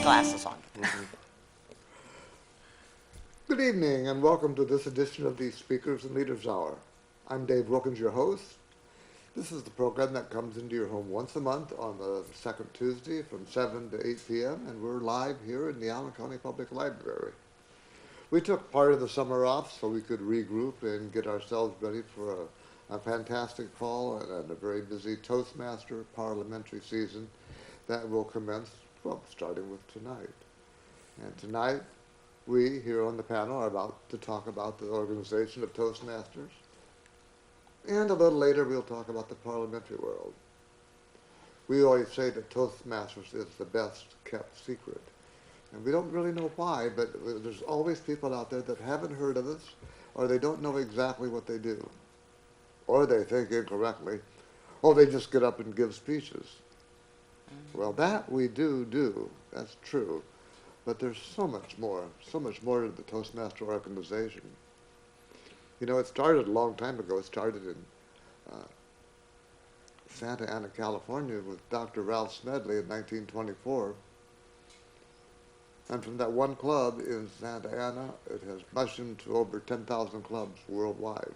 glasses on. Good evening and welcome to this edition of the Speakers and Leaders Hour. I'm Dave Wilkins, your host. This is the program that comes into your home once a month on the second Tuesday from 7 to 8 p.m. and we're live here in the Allen County Public Library. We took part of the summer off so we could regroup and get ourselves ready for a fantastic fall and a very busy Toastmaster parliamentary season that will commence, well, starting with tonight. And tonight, we here on the panel are about to talk about the organization of Toastmasters. And a little later, we'll talk about the parliamentary world. We always say that Toastmasters is the best kept secret. And we don't really know why, but there's always people out there that haven't heard of us, or they don't know exactly what they do. Or they think incorrectly, or they just get up and give speeches. Well, that we do, that's true. But there's so much more to the Toastmaster organization. You know, it started a long time ago. It started in Santa Ana, California with Dr. Ralph Smedley in 1924. And from that one club in Santa Ana, it has mushroomed to over 10,000 clubs worldwide.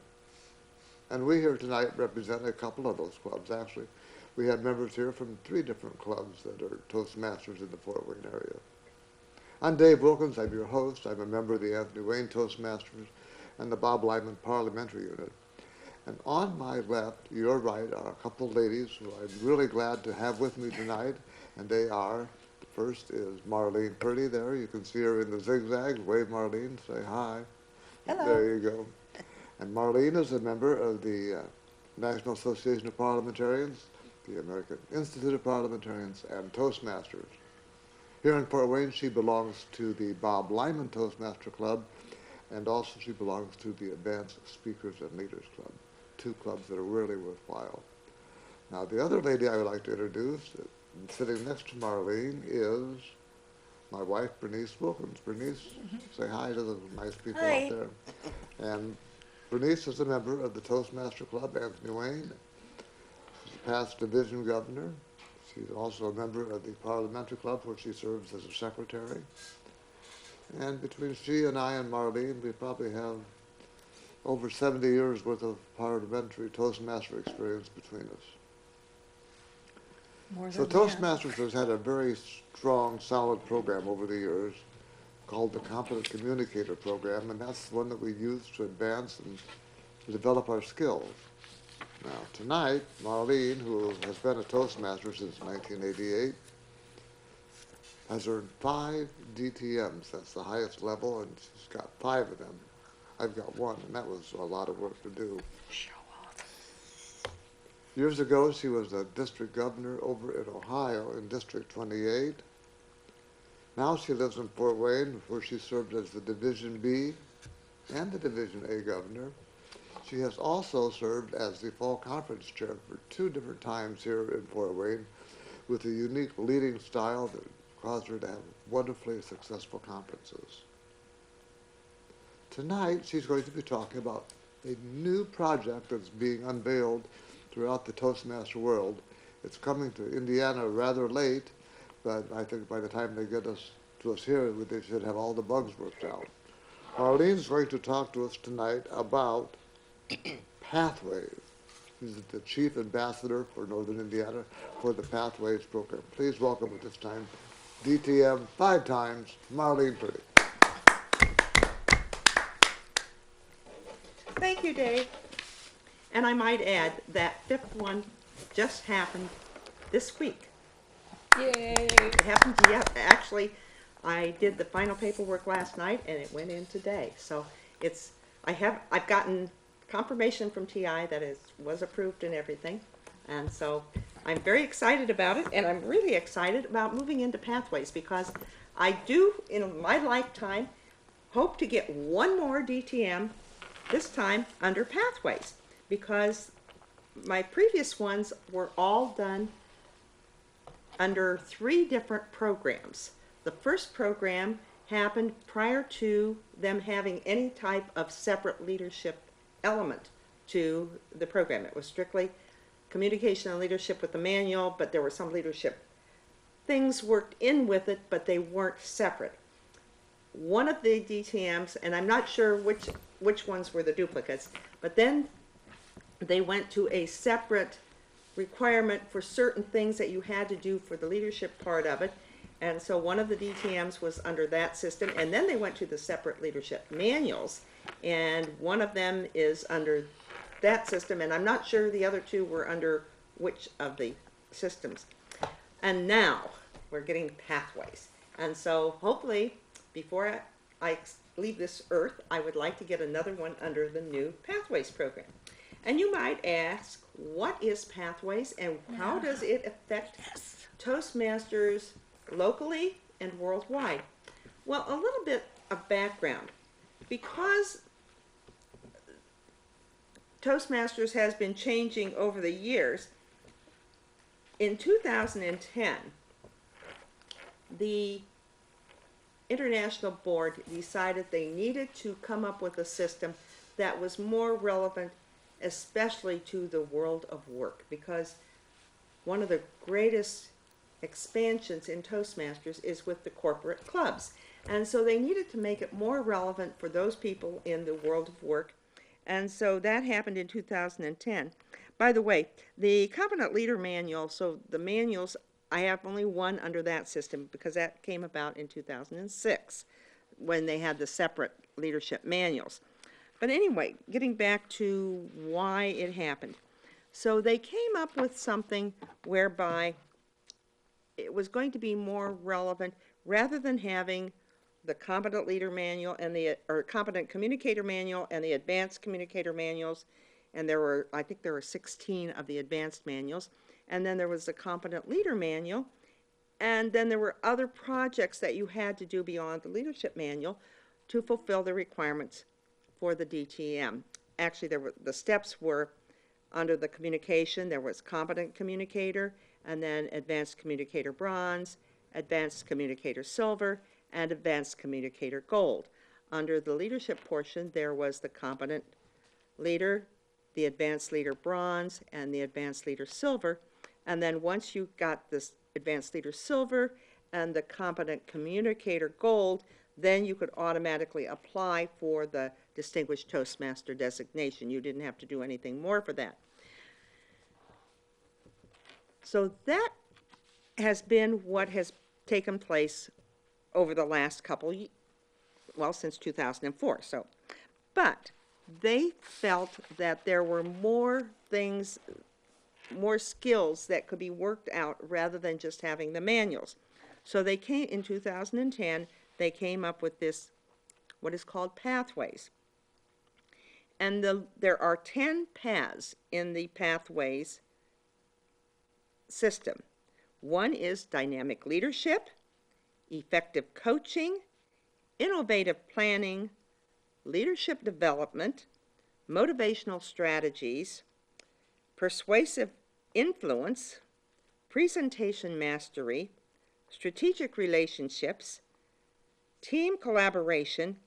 And we here tonight represent a couple of those clubs, actually. We have members here from 3 different clubs that are Toastmasters in the Fort Wayne area. I'm Dave Wilkins. I'm your host. I'm a member of the Anthony Wayne Toastmasters and the Bob Lyman Parliamentary Unit. And on my left, your right, are a couple of ladies who I'm really glad to have with me tonight. And they are, the first is Marlene Purdy there. You can see her in the zigzags. Wave, Marlene. Say hi. Hello. There you go. And Marlene is a member of the National Association of Parliamentarians, the American Institute of Parliamentarians, and Toastmasters. Here in Fort Wayne, she belongs to the Bob Lyman Toastmaster Club, and also she belongs to the Advanced Speakers and Leaders Club, 2 clubs that are really worthwhile. Now, the other lady I would like to introduce, sitting next to Marlene, is my wife, Berniece Wilkins. Berniece, say hi to the nice people out there. And Berniece is a member of the Toastmaster Club, Anthony Wayne. She's a past division governor. She's also a member of the Parliamentary Club, where she serves as a secretary. And between she and I and Marlene, we probably have over 70 years worth of parliamentary Toastmaster experience between us. So Toastmasters has had a very strong, solid program over the years called the Competent Communicator Program, and that's the one that we use to advance and to develop our skills. Now, tonight, Marlene, who has been a Toastmaster since 1988, has earned 5 DTMs. That's the highest level, and she's got 5 of them. I've got 1, and that was a lot of work to do. Show off. Years ago, she was a district governor over in Ohio in District 28. Now she lives in Fort Wayne, where she served as the Division B and the Division A governor. She has also served as the fall conference chair for 2 different times here in Fort Wayne with a unique leading style that caused her to have wonderfully successful conferences. Tonight, she's going to be talking about a new project that's being unveiled throughout the Toastmaster world. It's coming to Indiana rather late, but I think by the time they get us to us here, they should have all the bugs worked out. Marlene's going to talk to us tonight about Pathways. He's the chief ambassador for Northern Indiana for the Pathways program. Please welcome at this time, DTM 5 times, Marlene Purdy. Thank you, Dave. And I might add that 5th one just happened this week. Yay! It happened, yeah, actually, I did the final paperwork last night and it went in today. So I've gotten confirmation from TI that it was approved and everything. And so I'm very excited about it, and I'm really excited about moving into Pathways because I do, in my lifetime, hope to get 1 more DTM, this time under Pathways, because my previous ones were all done under 3 different programs. The first program happened prior to them having any type of separate leadership element to the program. It was strictly communication and leadership with the manual, but there were some leadership things worked in with it, but they weren't separate. One of the DTMs, and I'm not sure which ones were the duplicates, but then they went to a separate requirement for certain things that you had to do for the leadership part of it. And so one of the DTMs was under that system, and then they went to the separate leadership manuals, and one of them is under that system, and I'm not sure the other two were under which of the systems. And now we're getting pathways. And so hopefully before I leave this earth, I would like to get another one under the new Pathways program. And you might ask, what is Pathways and how does it affect Toastmasters locally and worldwide? Well, a little bit of background. Because Toastmasters has been changing over the years, in 2010, the International Board decided they needed to come up with a system that was more relevant, especially to the world of work, because one of the greatest expansions in Toastmasters is with the corporate clubs. And so they needed to make it more relevant for those people in the world of work. And so that happened in 2010. By the way, the Competent Leader Manual, so the manuals, I have only one under that system because that came about in 2006 when they had the separate leadership manuals. But anyway, getting back to why it happened. So they came up with something whereby it was going to be more relevant rather than having the Competent Leader Manual and or Competent Communicator Manual and the Advanced Communicator Manuals. And I think there were 16 of the advanced manuals. And then there was the Competent Leader Manual. And then there were other projects that you had to do beyond the Leadership Manual to fulfill the requirements for the DTM. Actually, the steps were under the communication. There was Competent Communicator, and then Advanced Communicator Bronze, Advanced Communicator Silver, and Advanced Communicator Gold. Under the leadership portion, there was the Competent Leader, the Advanced Leader Bronze, and the Advanced Leader Silver. And then once you got this Advanced Leader Silver and the Competent Communicator Gold, then you could automatically apply for the Distinguished Toastmaster designation. You didn't have to do anything more for that. So that has been what has taken place over the last couple, well, since 2004. But they felt that there were more things, more skills that could be worked out rather than just having the manuals. So they came, in 2010, they came up with this, what is called Pathways. And there are 10 paths in the Pathways system. One is dynamic leadership, effective coaching, innovative planning, leadership development, motivational strategies, persuasive influence, presentation mastery, strategic relationships, team collaboration,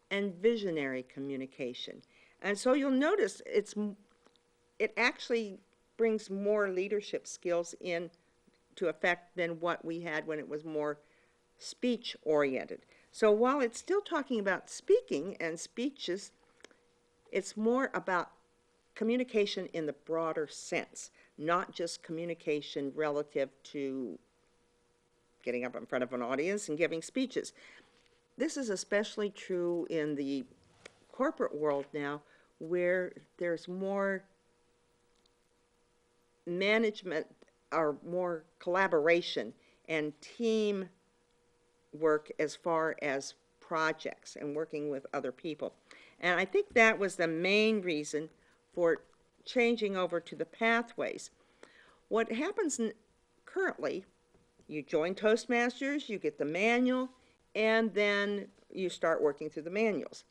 and visionary communication. And so you'll notice it actually brings more leadership skills in to effect than what we had when it was more speech oriented. So while it's still talking about speaking and speeches, it's more about communication in the broader sense, not just communication relative to getting up in front of an audience and giving speeches. This is especially true in the corporate world now, where there's more management or more collaboration and team work as far as projects and working with other people. And I think that was the main reason for changing over to the Pathways. What happens currently, you join Toastmasters, you get the manual, and then you start working through the manuals.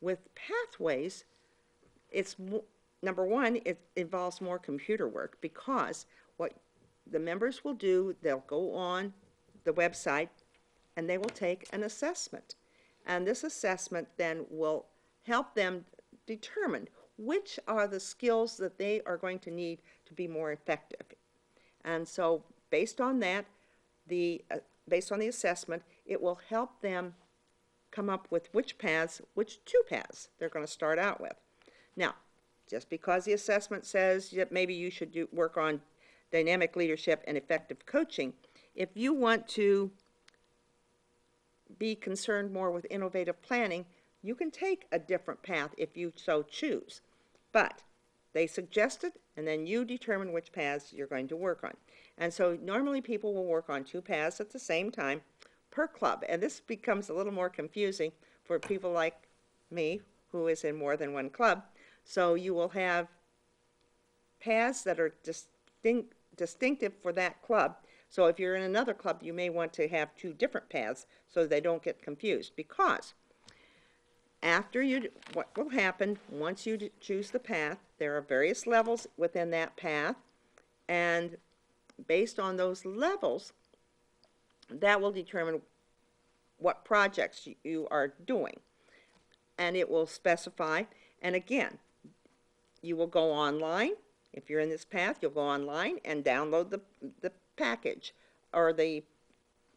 With Pathways, it's number one, it involves more computer work, because what the members will do, they'll go on the website and they will take an assessment. And this assessment then will help them determine which are the skills that they are going to need to be more effective. And so based on that, based on the assessment, it will help them come up with which two paths they're going to start out with. Now, just because the assessment says that maybe you should work on dynamic leadership and effective coaching, if you want to be concerned more with innovative planning, you can take a different path if you so choose. But they suggest it, and then you determine which paths you're going to work on. And so normally people will work on two paths at the same time per club, and this becomes a little more confusing for people like me, who is in more than one club. So you will have paths that are distinctive for that club. So if you're in another club, you may want to have two different paths so they don't get confused, because what will happen once you choose the path, there are various levels within that path, and based on those levels, that will determine what projects you are doing. And it will specify, and again, you will go online. If you're in this path, you'll go online and download the package or the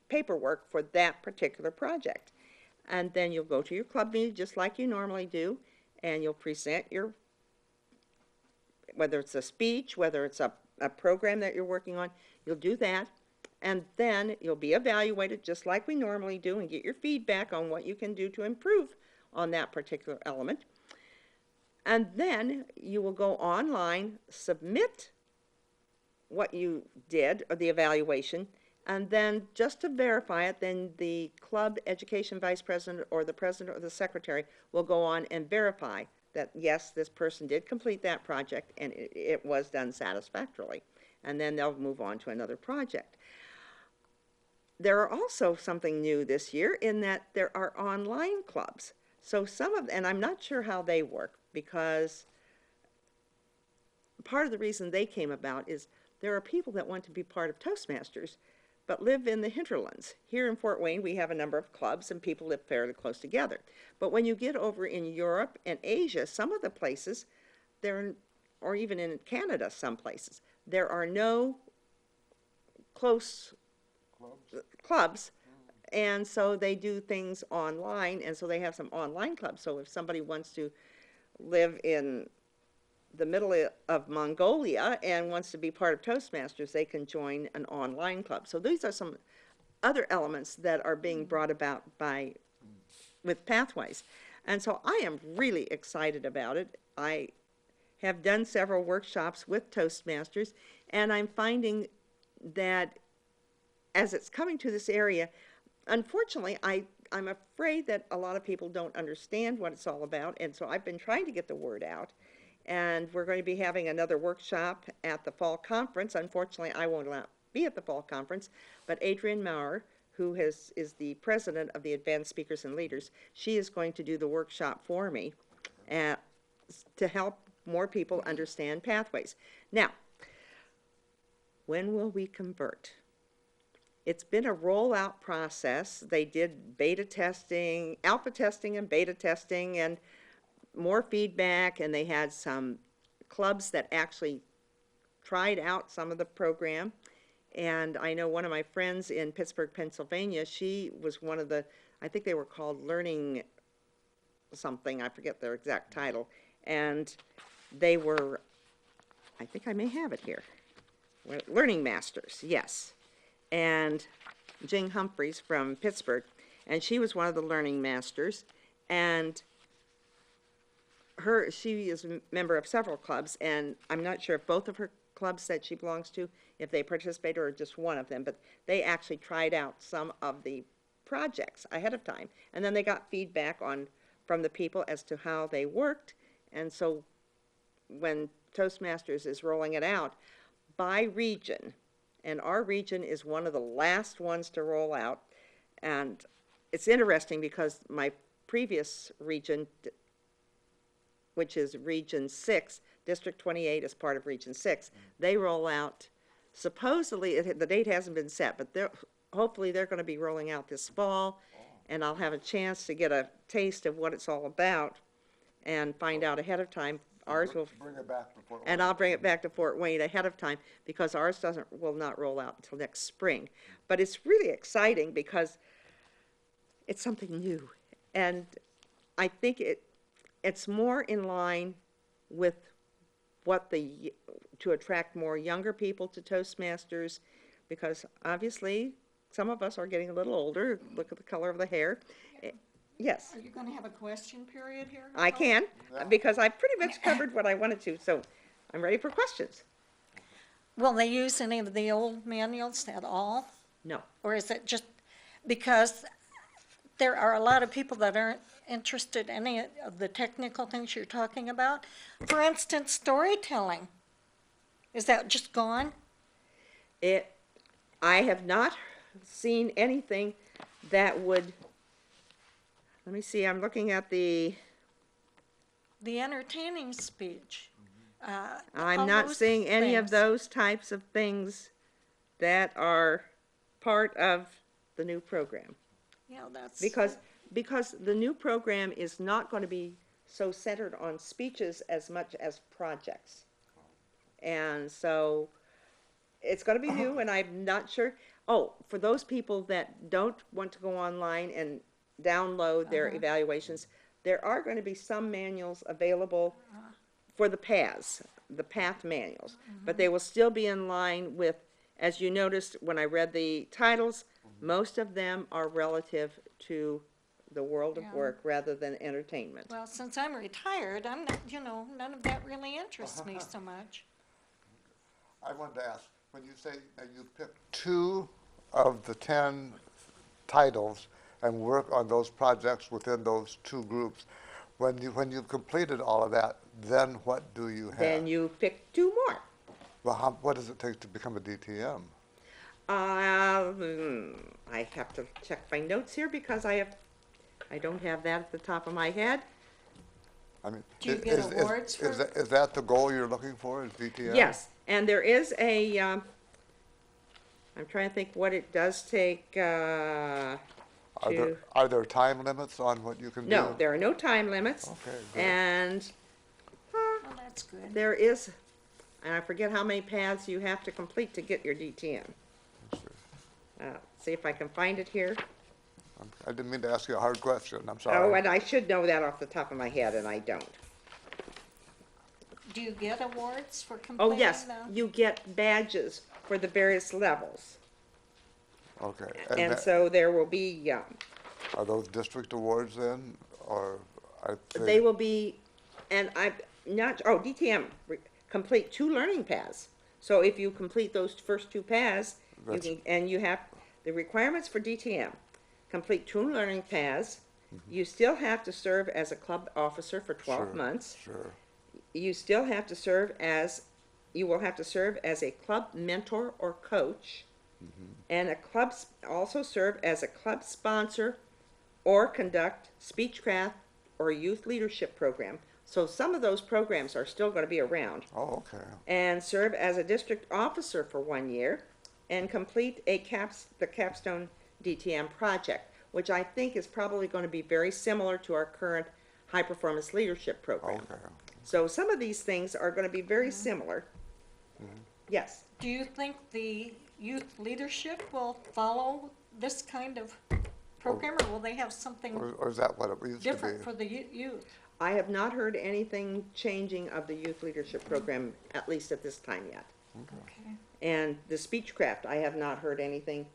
paperwork for that particular project. And then you'll go to your club meeting just like you normally do, and you'll present whether it's a speech, whether it's a program that you're working on, you'll do that. And then you'll be evaluated just like we normally do and get your feedback on what you can do to improve on that particular element. And then you will go online, submit what you did, or the evaluation, and then just to verify it, then the club education vice president or the president or the secretary will go on and verify that, yes, this person did complete that project and it was done satisfactorily. And then they'll move on to another project. There are also something new this year in that there are online clubs. So and I'm not sure how they work, because part of the reason they came about is there are people that want to be part of Toastmasters but live in the hinterlands. Here in Fort Wayne, we have a number of clubs and people live fairly close together. But when you get over in Europe and Asia, some of the places, or even in Canada, some places, there are no close clubs, and so they do things online, and so they have some online clubs. So if somebody wants to live in the middle of Mongolia and wants to be part of Toastmasters, they can join an online club. So these are some other elements that are being brought about with Pathways. And so I am really excited about it. I have done several workshops with Toastmasters, and I'm finding that as it's coming to this area, unfortunately, I'm afraid that a lot of people don't understand what it's all about, and so I've been trying to get the word out. And we're going to be having another workshop at the fall conference. Unfortunately, I won't be at the fall conference, but Adrienne Maurer, who is the president of the Advanced Speakers and Leaders, she is going to do the workshop for me to help more people understand Pathways. Now, when will we convert? It's been a rollout process. They did beta testing, alpha testing and beta testing, and more feedback, and they had some clubs that actually tried out some of the program. And I know one of my friends in Pittsburgh, Pennsylvania, she was one of I think they were called Learning something, I forget their exact title, and they were, I think I may have it here, Learning Masters, yes. And Jing Humphreys from Pittsburgh, and she was one of the Learning Masters, and she is a member of several clubs, and I'm not sure if both of her clubs that she belongs to, if they participated or just one of them, but they actually tried out some of the projects ahead of time, and then they got feedback from the people as to how they worked. And so when Toastmasters is rolling it out by region, and our region is one of the last ones to roll out, and it's interesting because my previous region, which is Region 6, District 28 is part of Region 6, they roll out, supposedly, the date hasn't been set, but hopefully they're going to be rolling out this fall, and I'll have a chance to get a taste of what it's all about and find out ahead of time ours will, Bring it back before. and I'll bring it back to Fort Wayne ahead of time, because ours will not roll out until next spring. But it's really exciting because it's something new. And I think it's more in line with to attract more younger people to Toastmasters, because obviously some of us are getting a little older. Look at the color of the hair. Yes, Are you going to have a question period here? I can, because I pretty much covered what I wanted to, so I'm ready for questions. Will they use any of the old manuals at all? No. Or is it just because there are a lot of people that aren't interested in any of the technical things you're talking about? For instance, storytelling. Is that just gone? I have not seen anything that would, let me see, I'm looking at The entertaining speech. I'm all not those seeing any of things. those types of things that are part of the new program. Yeah, that's. Because the new program is not going to be so centered on speeches as much as projects. And so it's going to be new, and I'm not sure. Oh, for those people that don't want to go online and download their evaluations, there are going to be some manuals available for the paths, the path manuals. But they will still be in line with, as you noticed when I read the titles, most of them are relative to the world of Yeah. work rather than entertainment. Well, since I'm retired, I'm not, none of that really interests me so much. I wanted to ask, when you say that you pick 2 of the 10 titles and work on those projects within those 2 groups, when you've completed all of that, then what do you have? Then you pick 2 more. Well, what does it take to become a DTM? I have to check my notes here because I don't have that at the top of my head. I mean, Do you get awards for- is that the goal you're looking for, is DTM? Yes, and there is I'm trying to think what it does take, Are to, there time limits on what you can do? no, there are no time limits. Okay, good. And Well, that's good. there is, and I forget how many paths you have to complete to get your DTM. Let's see. See if I can find it here. I didn't mean to ask you a hard question, I'm sorry. Oh, and I should know that off the top of my head, and I don't. Do you get awards for Oh, completing yes, the? you get badges for the various levels. Okay. And so there will be, Are those district awards then, or are they will be, and I'm not, DTM, complete 2 learning paths. So if you complete those first 2 paths, you That's- can, and you have the requirements for DTM, complete 2 learning paths. You still have to serve as a club officer for 12 Sure, months. Sure. You still have to serve as, you will have to serve as a club mentor or coach. And also serve as a club sponsor or conduct speechcraft or youth leadership program. So some of those programs are still going to be around. Oh, okay. And serve as a district officer for 1 year and complete the capstone DTM project, which I think is probably going to be very similar to our current high performance leadership program. Okay. So some of these things are going to be very similar. Yes. Do you think the youth leadership will follow this kind of program, or will they have something Or is that what it used to different be? for the youth? I have not heard anything changing of the youth leadership program, at least at this time yet. Okay. And the speechcraft, I have not heard anything,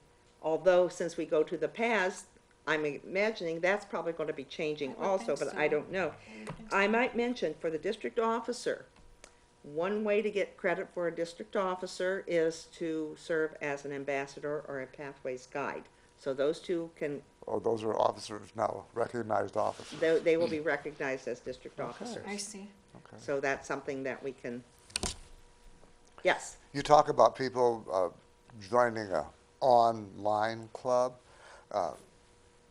although since we go to the paths, I'm imagining that's probably going to be changing I would also, think but I so. don't know. I would think I so. might mention, for the district officer, one way to get credit for a district officer is to serve as an ambassador or a pathways guide. So those 2 can, Oh, those are officers now, recognized officers. they will be recognized as district officers. I see. Okay. So that's something that we can, yes. You talk about people joining a online club.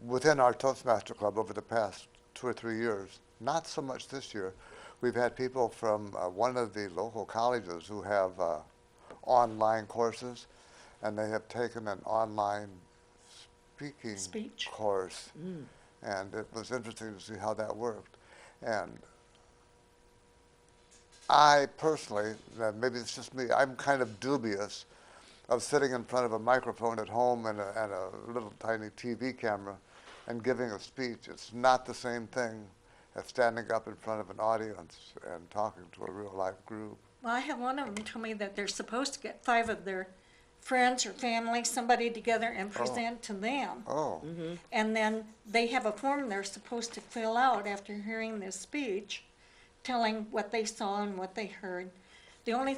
Within our Toastmaster Club over the past 2 or 3 years, not so much this year, we've had people from one of the local colleges who have online courses, and they have taken an online speaking Speech. course. And it was interesting to see how that worked. And I personally, maybe it's just me, I'm kind of dubious of sitting in front of a microphone at home and a little tiny TV camera and giving a speech. It's not the same thing as standing up in front of an audience and talking to a real life group. Well, I have one of them tell me that they're supposed to get 5 of their friends or family, somebody together and present to them. Oh, And then they have a form they're supposed to fill out after hearing this speech, telling what they saw and what they heard. The only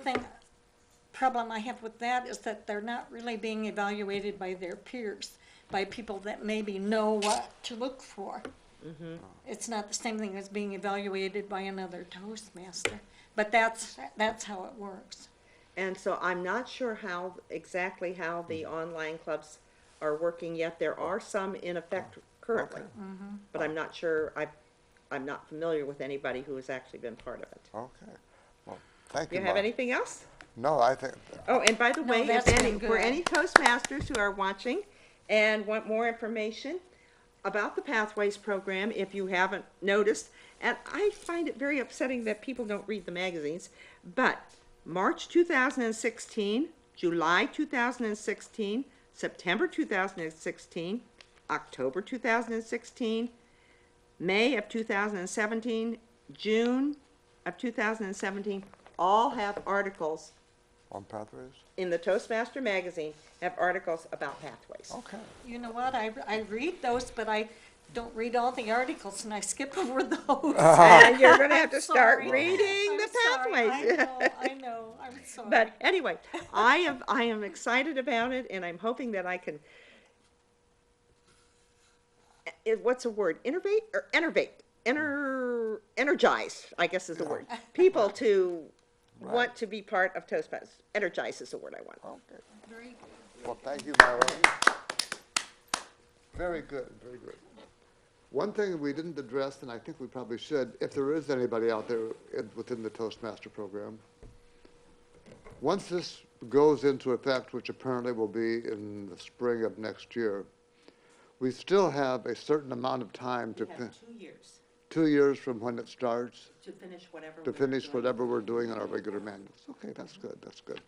problem I have with that is that they're not really being evaluated by their peers, by people that maybe know what to look for. It's not the same thing as being evaluated by another Toastmaster, but that's how it works. And so I'm not sure exactly how the online clubs are working yet. There are some in effect currently, but I'm not sure, I'm not familiar with anybody who has actually been part of it. okay. Well, thank Do you, you have Mark. anything else? No, I think, Oh, and by the No, way, that's been for good. any Toastmasters who are watching and want more information about the Pathways program, if you haven't noticed, and I find it very upsetting that people don't read the magazines, but March 2016, July 2016, September 2016, October 2016, May of 2017, June of 2017, all have articles on Pathways? in the Toastmaster magazine, have articles about pathways. Okay. You know what, I read those, but I don't read all the articles and I skip over those. And you're going to have to start Sorry. reading I'm the sorry. pathways. I know, I'm sorry. But anyway, I am excited about it, and I'm hoping that I can, what's a word? Energize, I guess is the word. People to want to be part of Toastmasters. Energize is the word I want. Okay. Very good. Well, thank you, Marlene. Very good, very good. One thing we didn't address, and I think we probably should, if there is anybody out there within the Toastmaster program, once this goes into effect, which apparently will be in the spring of next year, we still have a certain amount of time to, We have 2 years 2 years from when it starts, to finish whatever. to finish whatever we're doing on our regular manuals. Okay, that's good, that's good.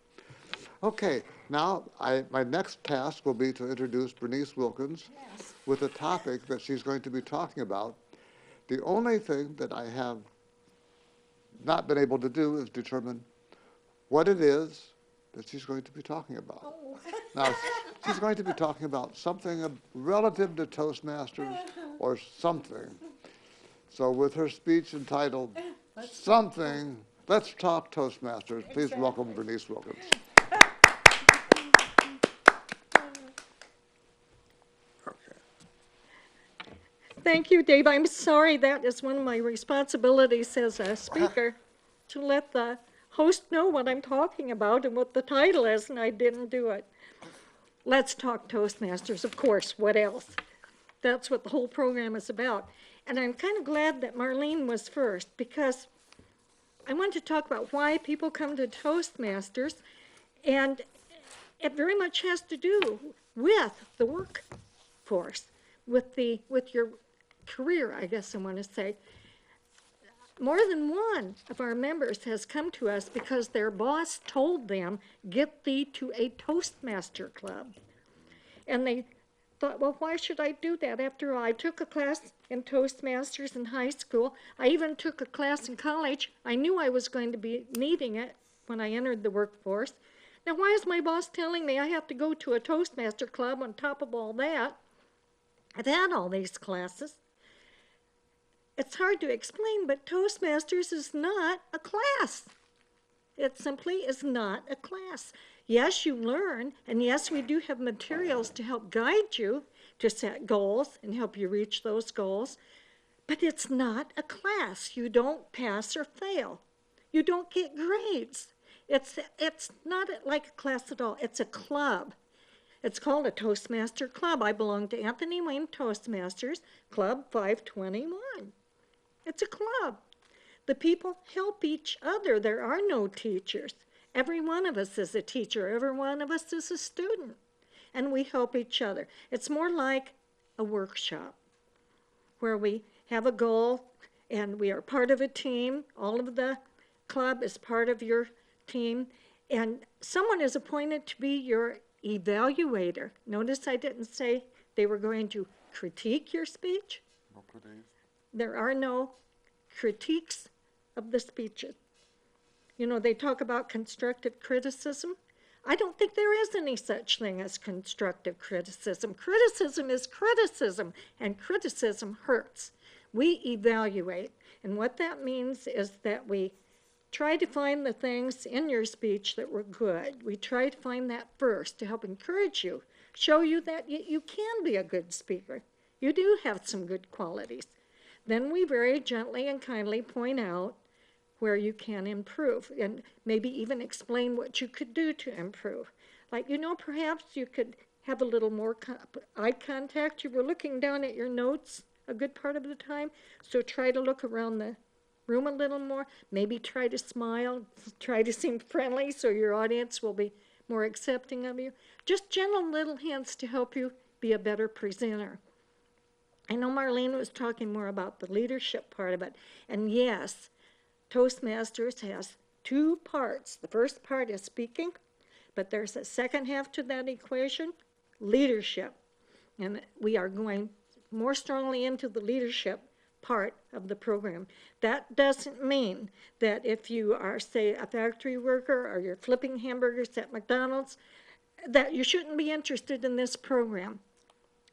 Okay, now my next task will be to introduce Berniece Wilkins Yes. with a topic that she's going to be talking about. The only thing that I have not been able to do is determine what it is that she's going to be talking about. Oh. Now, she's going to be talking about something relative to Toastmasters or something. So with her speech entitled Something, Let's Talk Toastmasters, please welcome Berniece Wilkins. Thank you, Dave. I'm sorry, that is one of my responsibilities as a speaker, to let the host know what I'm talking about and what the title is, and I didn't do it. Let's talk Toastmasters, of course, what else? That's what the whole program is about. And I'm kind of glad that Marlene was first, because I want to talk about why people come to Toastmasters, and it very much has to do with the workforce, with your career, I guess I want to say. More than one of our members has come to us because their boss told them, get thee to a Toastmaster club. And they thought, well, why should I do that? After all, I took a class in Toastmasters in high school. I even took a class in college. I knew I was going to be needing it when I entered the workforce. Now, why is my boss telling me I have to go to a Toastmaster club on top of all that? I've had all these classes. It's hard to explain, but Toastmasters is not a class. It simply is not a class. Yes, you learn, and yes, we do have materials to help guide you to set goals and help you reach those goals, but it's not a class. You don't pass or fail. You don't get grades. It's not like a class at all. It's a club. It's called a Toastmaster Club. I belong to Anthony Wayne Toastmasters, Club 521. It's a club. The people help each other. There are no teachers. Every one of us is a teacher. Every one of us is a student. And we help each other. It's more like a workshop where we have a goal and we are part of a team. All of the club as part of your team, and someone is appointed to be your evaluator. Notice I didn't say they were going to critique your speech. No critiques. There are no critiques of the speeches. You know, they talk about constructive criticism. I don't think there is any such thing as constructive criticism. Criticism is criticism, and criticism hurts. We evaluate, and what that means is that we try to find the things in your speech that were good. We try to find that first to help encourage you, show you that you can be a good speaker. You do have some good qualities. Then we very gently and kindly point out where you can improve, and maybe even explain what you could do to improve. Like, you know, perhaps you could have a little more eye contact. You were looking down at your notes a good part of the time, so try to look around the room a little more. Maybe try to smile, try to seem friendly so your audience will be more accepting of you. Just gentle little hints to help you be a better presenter. I know Marlene was talking more about the leadership part of it, and yes, Toastmasters has two parts. The first part is speaking, but there's a second half to that equation, leadership. And we are going more strongly into the leadership part of the program. That doesn't mean that if you are, say, a factory worker or you're flipping hamburgers at McDonald's, that you shouldn't be interested in this program.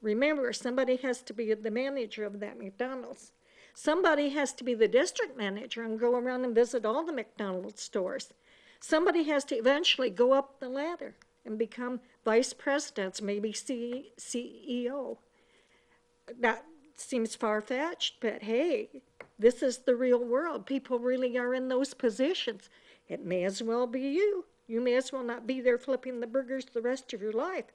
Remember, somebody has to be the manager of that McDonald's. Somebody has to be the district manager and go around and visit all the McDonald's stores. Somebody has to eventually go up the ladder and become vice presidents, maybe CEO. That seems far-fetched, but hey, this is the real world. People really are in those positions. It may as well be you. You may as well not be there flipping the burgers the rest of your life.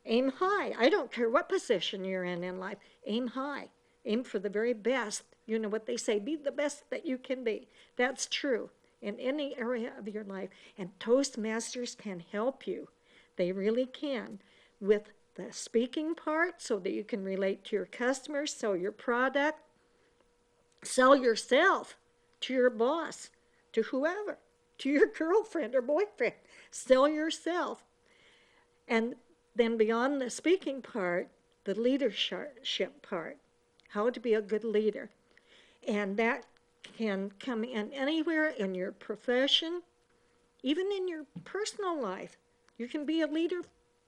Aim high. I don't care what position you're in life. Aim high. Aim for the very best. You know what they say, be the best that you can be. That's true in any area of your life. And Toastmasters can help you. They really can with the speaking part so that you can relate to your customers, sell your product, sell yourself to your boss, to whoever, to your girlfriend or boyfriend. Sell yourself. And then beyond the speaking part, the leadership part. How to be a good leader. And that can come in anywhere in your profession, even in your personal life. You can be a leader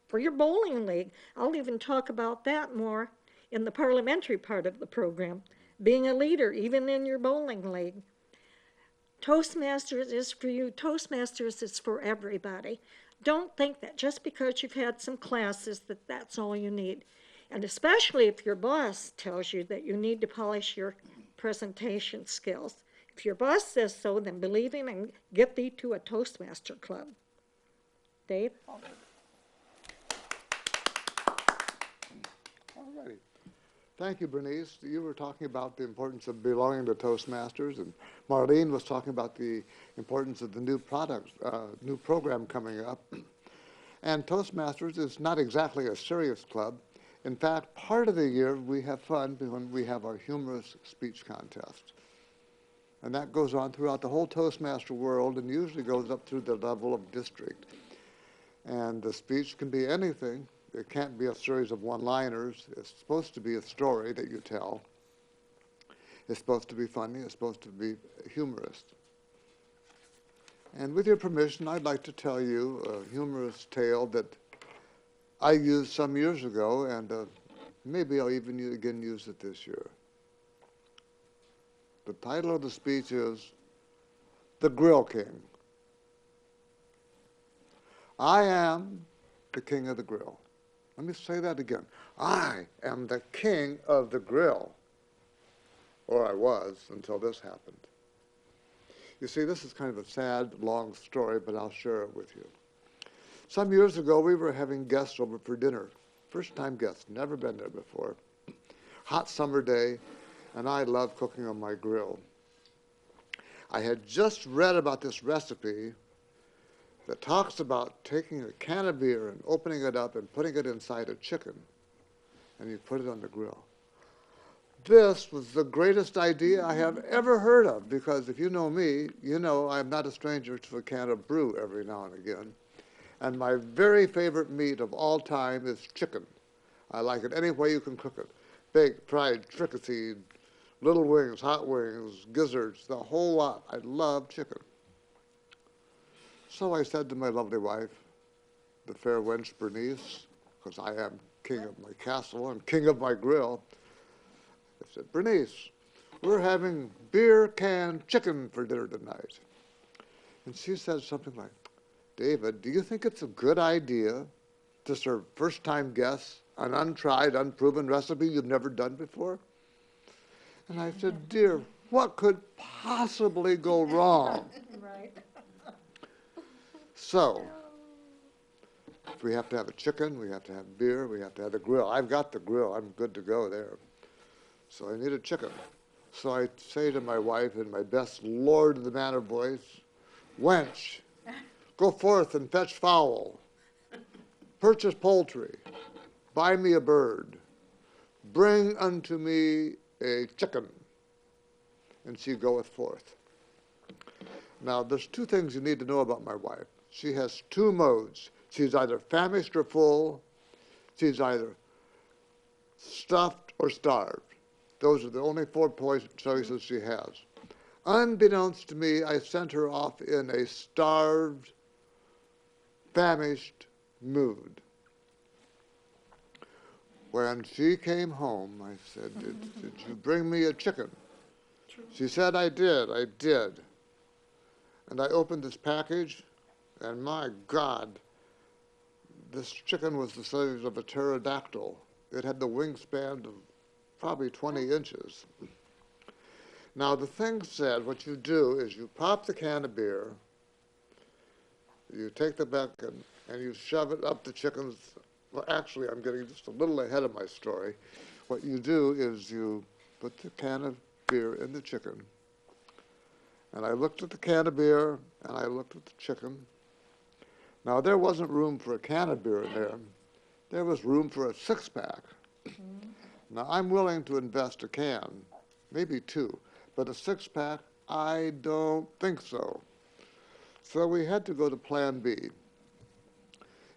for your bowling league. I'll even talk about that more in the parliamentary part of the program. Being a leader, even in your bowling league. Toastmasters is for you. Toastmasters is for everybody. Don't think that just because you've had some classes that that's all you need. And especially if your boss tells you that you need to polish your presentation skills. If your boss says so, then believe him and get thee to a Toastmaster club. Dave? All righty. Thank you, Bernice. You were talking about the importance of belonging to Toastmasters, and Marlene was talking about the importance of the new new program coming up. And Toastmasters is not exactly a serious club. In fact, part of the year we have fun when we have our humorous speech contest. And that goes on throughout the whole Toastmaster world and usually goes up through the level of district. And the speech can be anything. It can't be a series of one-liners. It's supposed to be a story that you tell. It's supposed to be funny. It's supposed to be humorous. And with your permission, I'd like to tell you a humorous tale that I used some years ago, and maybe I'll even again use it this year. The title of the speech is The Grill King. I am the king of the grill. Let me say that again. I am the king of the grill. Or I was until this happened. You see, this is kind of a sad, long story, but I'll share it with you. Some years ago, we were having guests over for dinner. First-time guests, never been there before. Hot summer day, and I love cooking on my grill. I had just read about this recipe that talks about taking a can of beer and opening it up and putting it inside a chicken, and you put it on the grill. this was the greatest idea I have ever heard of, because if you know me, you know I'm not a stranger to a can of brew every now and again. And my very favorite meat of all time is chicken. I like it any way you can cook it. Baked, fried, fricasseed, little wings, hot wings, gizzards, the whole lot. I love chicken. So I said to my lovely wife, the fair wench Berniece, because I am king of my castle and king of my grill, I said, Bernice, we're having beer can chicken for dinner tonight. And she said something like, David, do you think it's a good idea to serve first-time guests an untried, unproven recipe you've never done before? And I said, dear, what could possibly go wrong? Right. So, if we have to have a chicken, we have to have beer, we have to have the grill. I've got the grill. I'm good to go there. So I need a chicken. So I say to my wife in my best Lord of the Manor voice, wench, go forth and fetch fowl, purchase poultry, buy me a bird, bring unto me a chicken, and she goeth forth. Now, there's two things you need to know about my wife. She has two modes. She's either famished or full. She's either stuffed or starved. Those are the only four choices she has. Unbeknownst to me, I sent her off in a starved, famished mood. When she came home, I said, did you bring me a chicken? She said, I did. And I opened this package, and my God, this chicken was the size of a pterodactyl. It had the wingspan of probably 20 inches. Now, the thing said, what you do is you pop the can of beer, you take the bacon, and you shove it up the chicken's. Well, actually, I'm getting just a little ahead of my story. What you do is you put the can of beer in the chicken, and I looked at the can of beer, and I looked at the chicken. Now, there wasn't room for a can of beer in there. There was room for a six-pack. Now, I'm willing to invest a can, maybe two, but a six-pack, I don't think so. So we had to go to Plan B.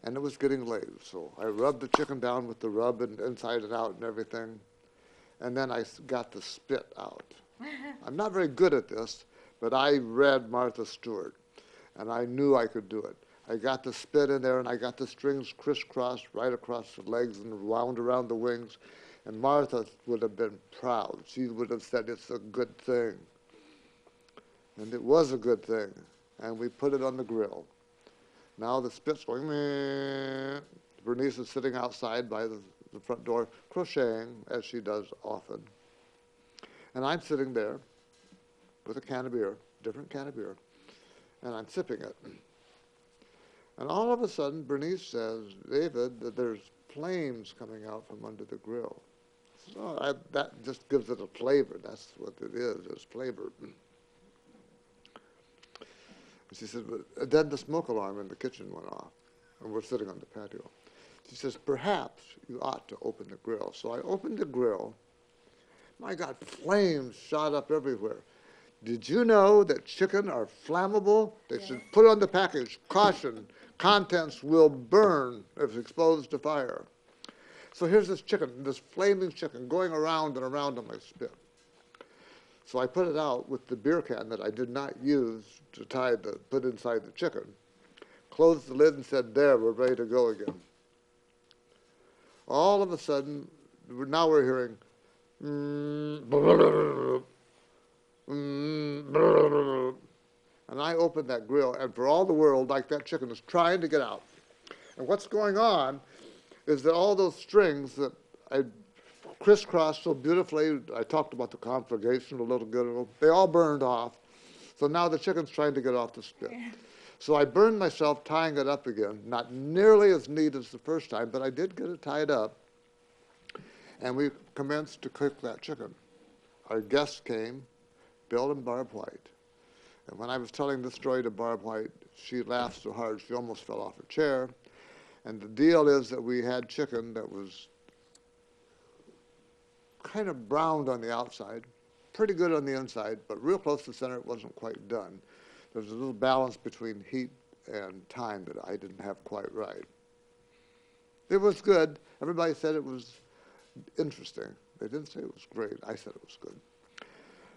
And it was getting late, so I rubbed the chicken down with the rub and inside and out and everything. And then I got the spit out. I'm not very good at this, but I read Martha Stewart, and I knew I could do it. I got the spit in there, and I got the strings crisscrossed right across the legs and wound around the wings. And Martha would have been proud. She would have said, it's a good thing. And it was a good thing. And we put it on the grill. Now the spit's going, meh. Bernice is sitting outside by the front door, crocheting, as she does often. And I'm sitting there with a can of beer, different can of beer, and I'm sipping it. And all of a sudden, Bernice says, David, that there's flames coming out from under the grill. So that just gives it a flavor. That's what it is flavor. She said, but then the smoke alarm in the kitchen went off, and we're sitting on the patio. She says, perhaps you ought to open the grill. So I opened the grill. My God, flames shot up everywhere. Did you know that chicken are flammable? They should put on the package, caution, contents will burn if exposed to fire. So here's this chicken, this flaming chicken, going around and around on my spit. So I put it out with the beer can that I did not use to put inside the chicken, closed the lid and said, there, we're ready to go again. All of a sudden, now we're hearing, and I opened that grill, and for all the world, like that chicken is trying to get out. And what's going on is that all those strings that I crisscrossed so beautifully, I talked about the conflagration a little bit ago, they all burned off. So now the chicken's trying to get off the spit. So I burned myself tying it up again, not nearly as neat as the first time, but I did get it tied up. And we commenced to cook that chicken. Our guests came, Bill and Barb White. And when I was telling this story to Barb White, she laughed so hard she almost fell off her chair. And the deal is that we had chicken that was kind of browned on the outside, pretty good on the inside, but real close to the center, it wasn't quite done. There was a little balance between heat and time that I didn't have quite right. It was good. Everybody said it was interesting. They didn't say it was great. I said it was good.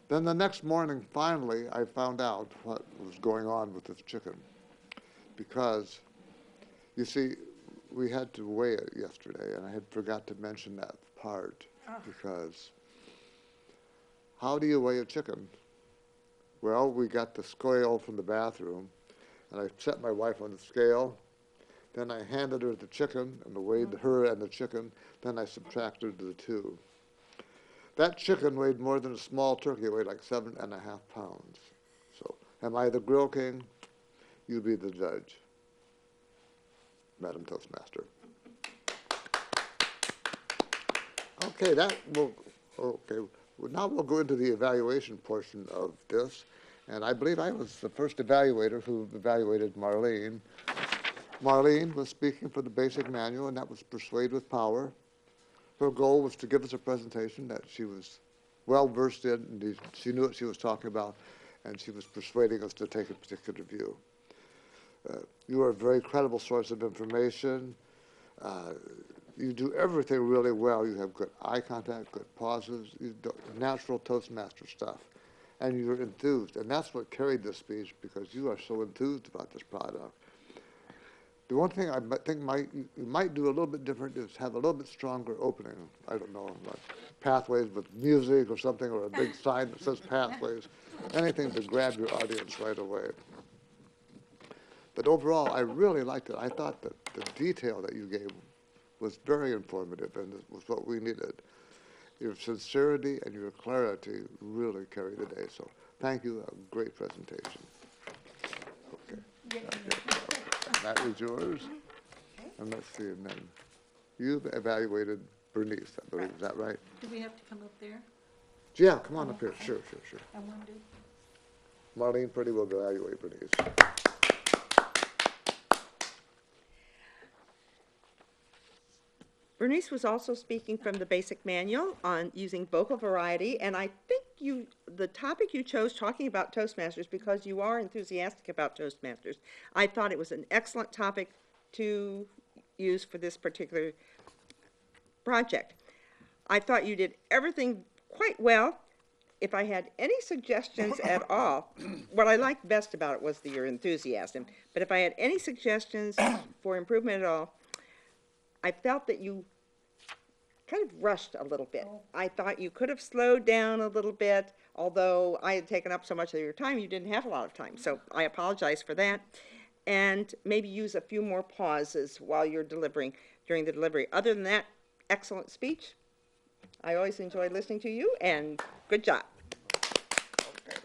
Then the next morning, finally, I found out what was going on with this chicken. Because, you see, we had to weigh it yesterday, and I had forgot to mention that part. Because how do you weigh a chicken? Well, we got the scale from the bathroom, and I set my wife on the scale. Then I handed her the chicken, and I weighed her and the chicken. Then I subtracted the two. That chicken weighed more than a small turkey. It weighed like 7.5 pounds. So, am I the grill king? You be the judge, Madam Toastmaster. Okay, well, now we'll go into the evaluation portion of this. And I believe I was the first evaluator who evaluated Marlene. Marlene was speaking for the basic manual, and that was Persuade with Power. Her goal was to give us a presentation that she was well versed in, and she knew what she was talking about, and she was persuading us to take a particular view. You are a very credible source of information. You do everything really well. You have good eye contact, good pauses, you do natural Toastmaster stuff, and you're enthused. And that's what carried this speech, because you are so enthused about this product. The one thing I think you might do a little bit different is have a little bit stronger opening. I don't know, like pathways with music or something, or a big sign that says pathways, anything to grab your audience right away. But overall, I really liked it. I thought that the detail that you gave was very informative, and it was what we needed. Your sincerity and your clarity really carried the day. So thank you. A great presentation. Okay. That is yours. And let's see, and then you've evaluated Berniece, I believe. Is that right? Do we have to come up there? Yeah, come on up here. Sure. I wondered. Marlene Purdy will evaluate Berniece. Berniece was also speaking from the basic manual on using vocal variety, and I think the topic you chose talking about Toastmasters, because you are enthusiastic about Toastmasters, I thought it was an excellent topic to use for this particular project. I thought you did everything quite well. If I had any suggestions at all, what I liked best about it was your enthusiasm, but if I had any suggestions for improvement at all, I felt that you kind of rushed a little bit. I thought you could have slowed down a little bit, although I had taken up so much of your time, you didn't have a lot of time. So I apologize for that. And maybe use a few more pauses while you're delivering, during the delivery. Other than that, excellent speech. I always enjoy listening to you, and good job. Okay.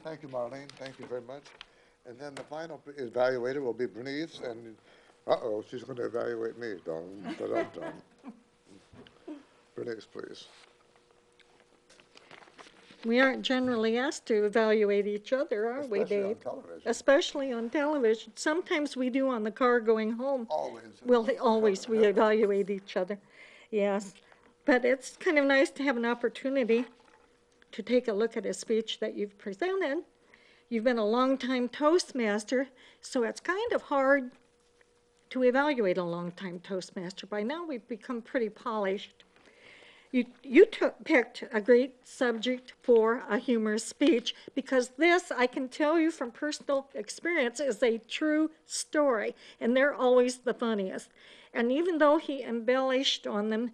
Thank you, Marlene. Thank you very much. And then the final evaluator will be Berniece, and she's going to evaluate me. Dum, da, dum. Berniece, please. We aren't generally asked to evaluate each other, are we, Especially on Dave? television. Especially on television. Sometimes we do on the car going home. Always. Well, always we evaluate each other, yes. But it's kind of nice to have an opportunity to take a look at a speech that you've presented. You've been a long-time Toastmaster, so it's kind of hard to evaluate a long-time Toastmaster. By now we've become pretty polished. You picked a great subject for a humorous speech, because this, I can tell you from personal experience, is a true story, and they're always the funniest. And even though he embellished on them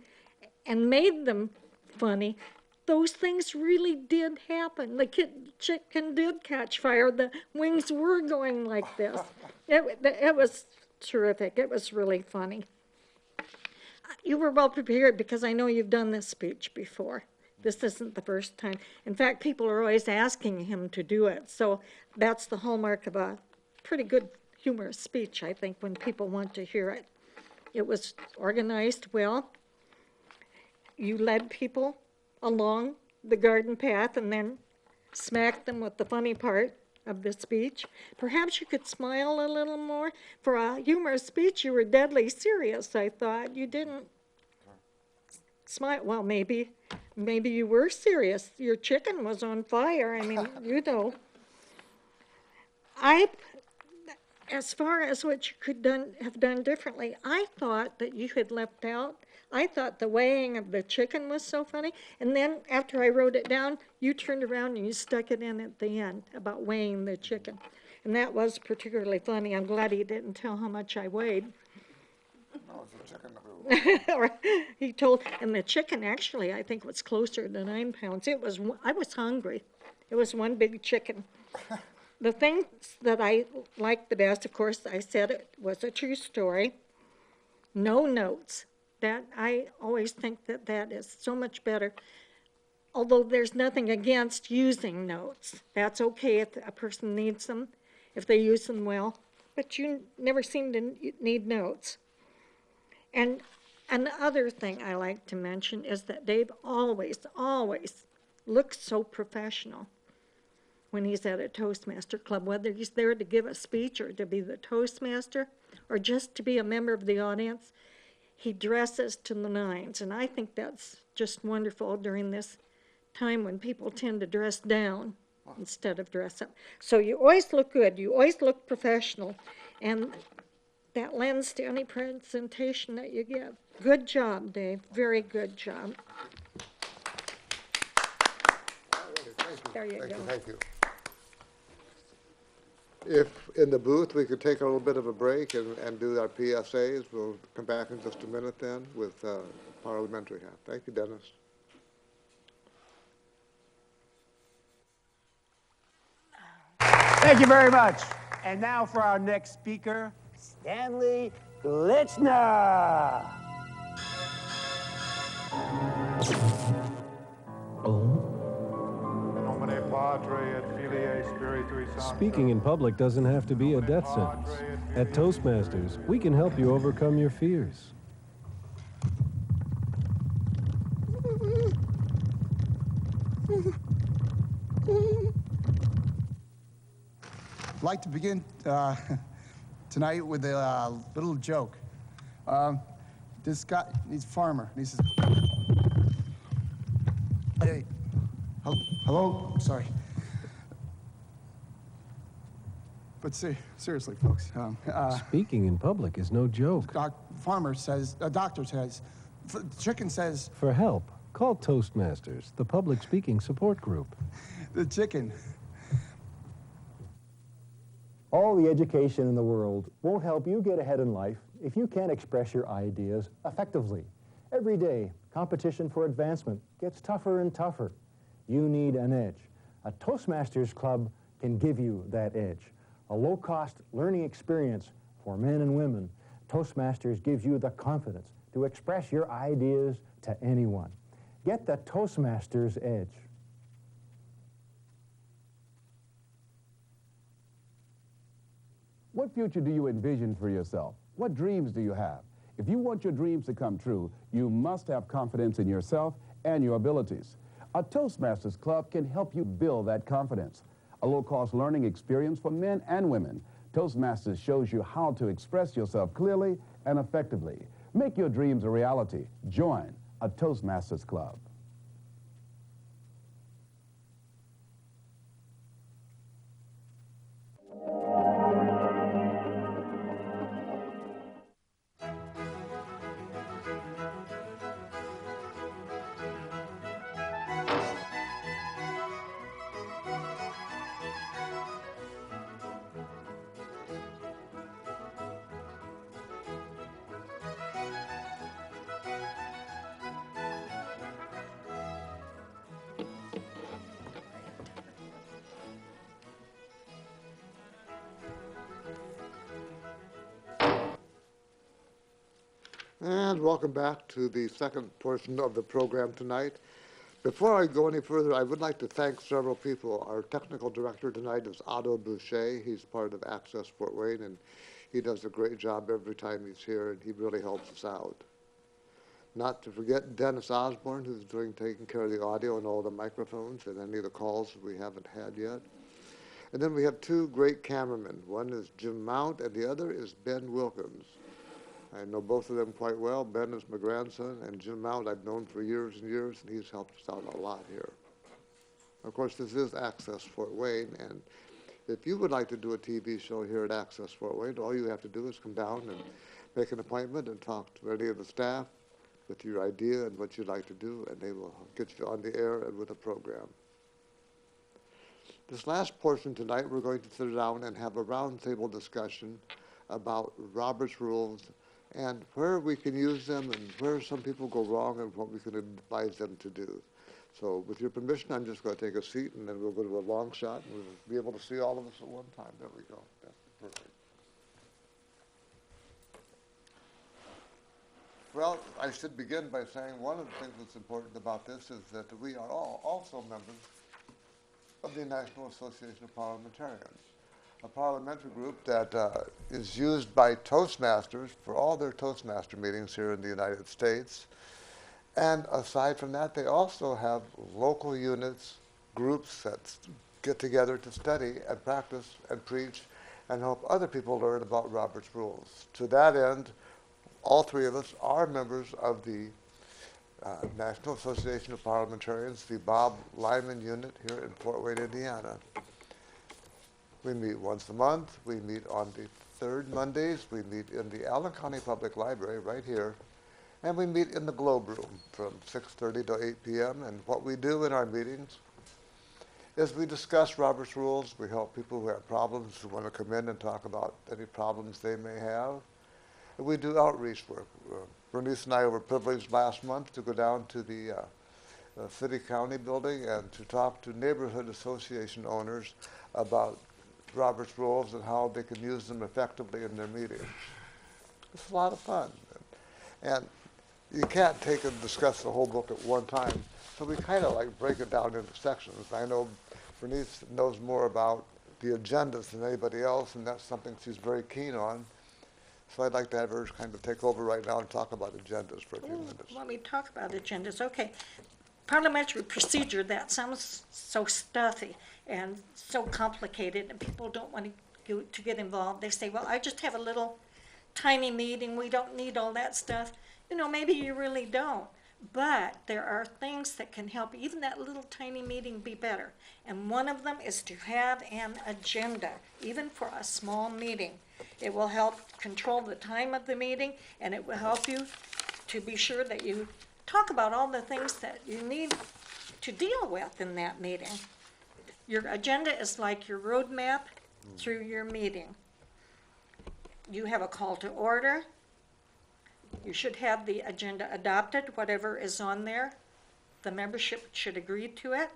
and made them funny, those things really did happen. The chicken did catch fire. The wings were going like this. It was terrific. It was really funny. You were well prepared, because I know you've done this speech before. This isn't the first time. In fact, people are always asking him to do it. So that's the hallmark of a pretty good humorous speech, I think, when people want to hear it. It was organized well. You led people along the garden path and then smacked them with the funny part of the speech. Perhaps you could smile a little more. For a humorous speech, you were deadly serious, I thought. You didn't smile. Well, maybe you were serious. Your chicken was on fire. I mean, you know. As far as what you could have done differently, I thought that you had left out. I thought the weighing of the chicken was so funny. And then after I wrote it down, you turned around and you stuck it in at the end about weighing the chicken. And that was particularly funny. I'm glad he didn't tell how much I weighed. No, it's a chicken. He told, and the chicken actually, I think, was closer to 9 pounds. I was hungry. It was one big chicken. The things that I liked the best, of course, I said it was a true story. No notes. That I always think that is so much better. Although there's nothing against using notes. That's okay if a person needs them, if they use them well. But you never seem to need notes. And another thing I like to mention is that Dave always looks so professional when he's at a Toastmaster club, whether he's there to give a speech or to be the Toastmaster or just to be a member of the audience. He dresses to the nines, and I think that's just wonderful during this time when people tend to dress down instead of dress up. So you always look good, you always look professional, and that lends to any presentation that you give. Good job, Dave, very good job. There you go. Thank you. If in the booth we could take a little bit of a break and do our PSAs, we'll come back in just a minute then with parliamentary hat. Thank you, Dennis. Thank you very much. And now for our next speaker, Stanley Glitchner. Speaking in public doesn't have to be a death sentence. At Toastmasters, we can help you overcome your fears. I'd like to begin tonight with a little joke. This guy, he's a farmer, and he says, hey, hello, sorry. But seriously, folks. Speaking in public is no joke. Farmer says, doctor says, chicken says. For help, call Toastmasters, the public speaking support group. The chicken. All the education in the world won't help you get ahead in life if you can't express your ideas effectively. Every day, competition for advancement gets tougher and tougher. You need an edge. A Toastmasters club can give you that edge. A low-cost learning experience for men and women. Toastmasters gives you the confidence to express your ideas to anyone. Get the Toastmasters edge. What future do you envision for yourself? What dreams do you have? If you want your dreams to come true, you must have confidence in yourself and your abilities. A Toastmasters Club can help you build that confidence. A low-cost learning experience for men and women. Toastmasters shows you how to express yourself clearly and effectively. Make your dreams a reality. Join a Toastmasters Club. And welcome back to the second portion of the program tonight. Before I go any further, I would like to thank several people. Our technical director tonight is Otto Boucher. He's part of Access Fort Wayne, and he does a great job every time he's here, and he really helps us out. Not to forget Dennis Osborne, who's taking care of the audio and all the microphones and any of the calls we haven't had yet. And then we have two great cameramen. One is Jim Mount, and the other is Ben Wilkins. I know both of them quite well. Ben is my grandson, and Jim Mount I've known for years and years, and he's helped us out a lot here. Of course, this is Access Fort Wayne, and if you would like to do a TV show here at Access Fort Wayne, all you have to do is come down and make an appointment and talk to any of the staff with your idea and what you'd like to do, and they will get you on the air and with a program. This last portion tonight, we're going to sit down and have a roundtable discussion about Robert's rules and where we can use them and where some people go wrong and what we can advise them to do. So with your permission, I'm just going to take a seat, and then we'll go to a long shot, and we'll be able to see all of us at one time. There we go. That's perfect. Well, I should begin by saying one of the things that's important about this is that we are all also members of the National Association of Parliamentarians, a parliamentary group that is used by Toastmasters for all their Toastmaster meetings here in the United States. And aside from that, they also have local units, groups that get together to study and practice and preach and help other people learn about Robert's rules. To that end, all three of us are members of the National Association of Parliamentarians, the Bob Lyman unit here in Fort Wayne, Indiana. We meet once a month. We meet on the third Mondays. We meet in the Allen County Public Library right here. And we meet in the Globe Room from 6:30 to 8 p.m. And what we do in our meetings is we discuss Robert's rules. We help people who have problems, who want to come in and talk about any problems they may have. And we do outreach work. Berniece and I were privileged last month to go down to the city-county building and to talk to neighborhood association owners about Robert's rules and how they can use them effectively in their meetings. It's a lot of fun. And you can't take and discuss the whole book at one time, so we kind of like break it down into sections. I know Berniece knows more about the agendas than anybody else, and that's something she's very keen on. So I'd like to have her kind of take over right now and talk about agendas for a few minutes. Let me talk about agendas. Okay. Parliamentary procedure, that sounds so stuffy and so complicated, and people don't want to get involved. They say, well, I just have a little tiny meeting. We don't need all that stuff. You know, maybe you really don't. But there are things that can help even that little tiny meeting be better. And one of them is to have an agenda, even for a small meeting. It will help control the time of the meeting, and it will help you to be sure that you talk about all the things that you need to deal with in that meeting. Your agenda is like your roadmap through your meeting. You have a call to order. You should have the agenda adopted, whatever is on there. The membership should agree to it.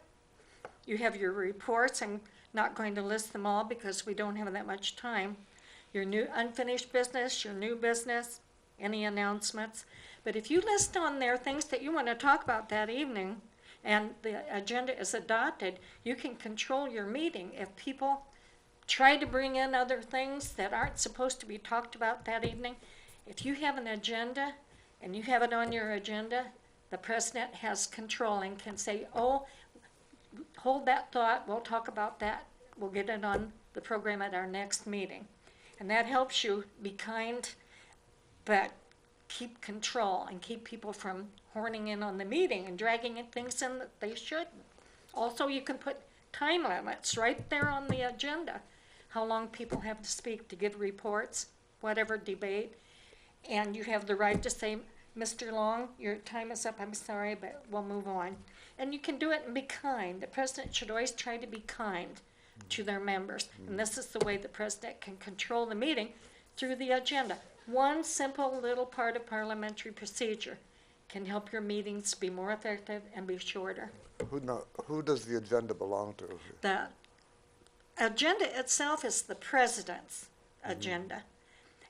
You have your reports. I'm not going to list them all because we don't have that much time. Your new unfinished business, your new business, any announcements. But if you list on there things that you want to talk about that evening and the agenda is adopted, you can control your meeting. If people try to bring in other things that aren't supposed to be talked about that evening, if you have an agenda and you have it on your agenda, the president has control and can say, oh, hold that thought, we'll talk about that, we'll get it on the program at our next meeting. And that helps you be kind, but keep control and keep people from horning in on the meeting and dragging things in that they shouldn't. Also, you can put time limits right there on the agenda, how long people have to speak to give reports, whatever debate. And you have the right to say, Mr. Long, your time is up, I'm sorry, but we'll move on. And you can do it and be kind. The president should always try to be kind to their members. And this is the way the president can control the meeting through the agenda. One simple little part of parliamentary procedure can help your meetings be more effective and be shorter. Who does the agenda belong to? The agenda itself is the president's agenda.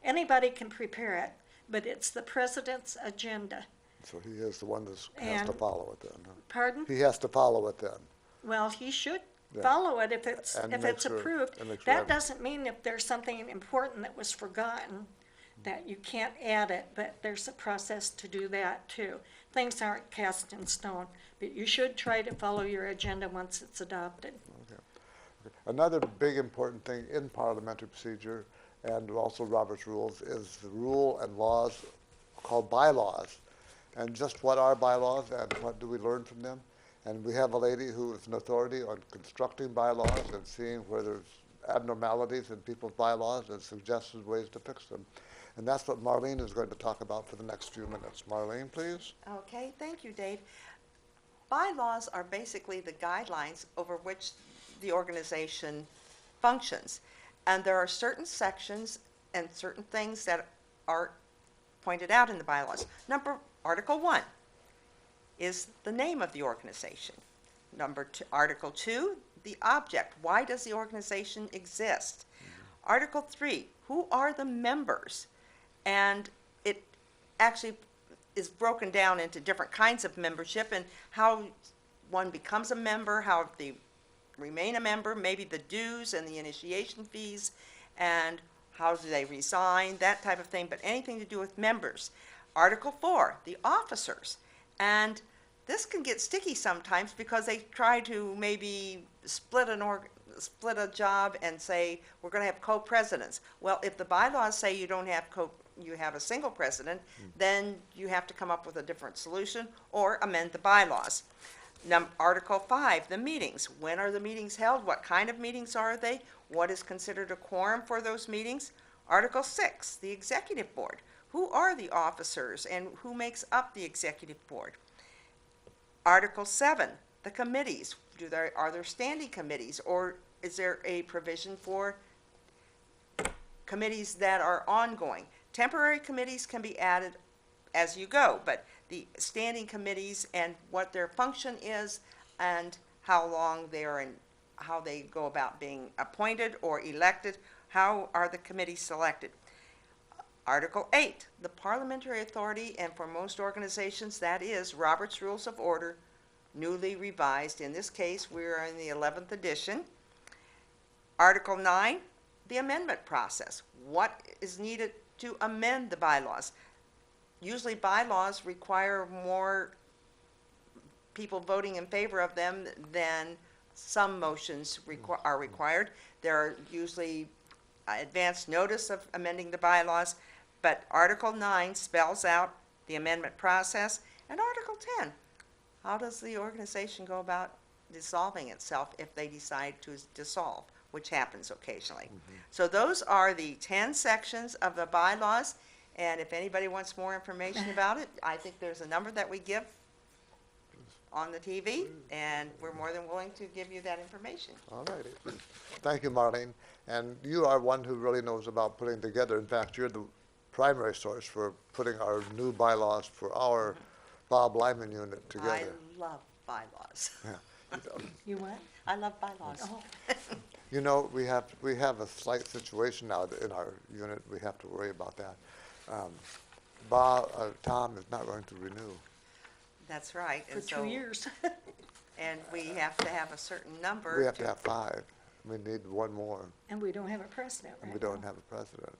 Anybody can prepare it, but it's the president's agenda. So he is the one that has to follow it then, huh? Pardon? He has to follow it then. Well, he should Yeah. follow it if it's And if make it's sure- approved. and make sure That every- doesn't mean if there's something important that was forgotten that you can't add it, but there's a process to do that too. Things aren't cast in stone, but you should try to follow your agenda once it's adopted. Okay. Another big important thing in parliamentary procedure and also Robert's Rules, is the rule and laws called bylaws. And just what are bylaws and what do we learn from them? And we have a lady who is an authority on constructing bylaws and seeing where there's abnormalities in people's bylaws and suggested ways to fix them. And that's what Marlene is going to talk about for the next few minutes. Marlene, please. Okay, thank you, Dave. Bylaws are basically the guidelines over which the organization functions. And there are certain sections and certain things that are pointed out in the bylaws. Article 1 is the name of the organization. Article 2, the object. Why does the organization exist? Article 3, who are the members? And it actually is broken down into different kinds of membership and how one becomes a member, how they remain a member, maybe the dues and the initiation fees, and how do they resign, that type of thing, but anything to do with members. Article 4, the officers. And this can get sticky sometimes because they try to maybe split a job and say, we're going to have co-presidents. Well, if the bylaws say you don't have you have a single president, then you have to come up with a different solution or amend the bylaws. Article 5, the meetings. When are the meetings held? What kind of meetings are they? What is considered a quorum for those meetings? Article 6, the executive board. Who are the officers and who makes up the executive board? Article 7, the committees. Are there standing committees, or is there a provision for committees that are ongoing? Temporary committees can be added as you go, but the standing committees and what their function is and how long they are in, how they go about being appointed or elected, how are the committees selected? Article 8, the parliamentary authority, and for most organizations that is Robert's Rules of Order, newly revised. In this case, we're in the 11th edition. Article 9, the amendment process. What is needed to amend the bylaws? Usually bylaws require more people voting in favor of them than some motions are required. There are usually advance notice of amending the bylaws, but Article 9 spells out the amendment process. And Article 10, how does the organization go about dissolving itself if they decide to dissolve, which happens occasionally. So those are the 10 sections of the bylaws, and if anybody wants more information about it, I think there's a number that we give on the TV, and we're more than willing to give you that information. All righty. Thank you, Marlene. And you are one who really knows about putting together. In fact, you're the primary source for putting our new bylaws for our Bob Lyman unit together. I love bylaws. Yeah. You what? I love bylaws. Oh. You know, we have a slight situation now in our unit. We have to worry about that. Tom is not going to renew. That's right. For And 2 so- years. And we have to have a certain number. We have to have 5. We need one more, And we don't have a president and right we don't now. have a president.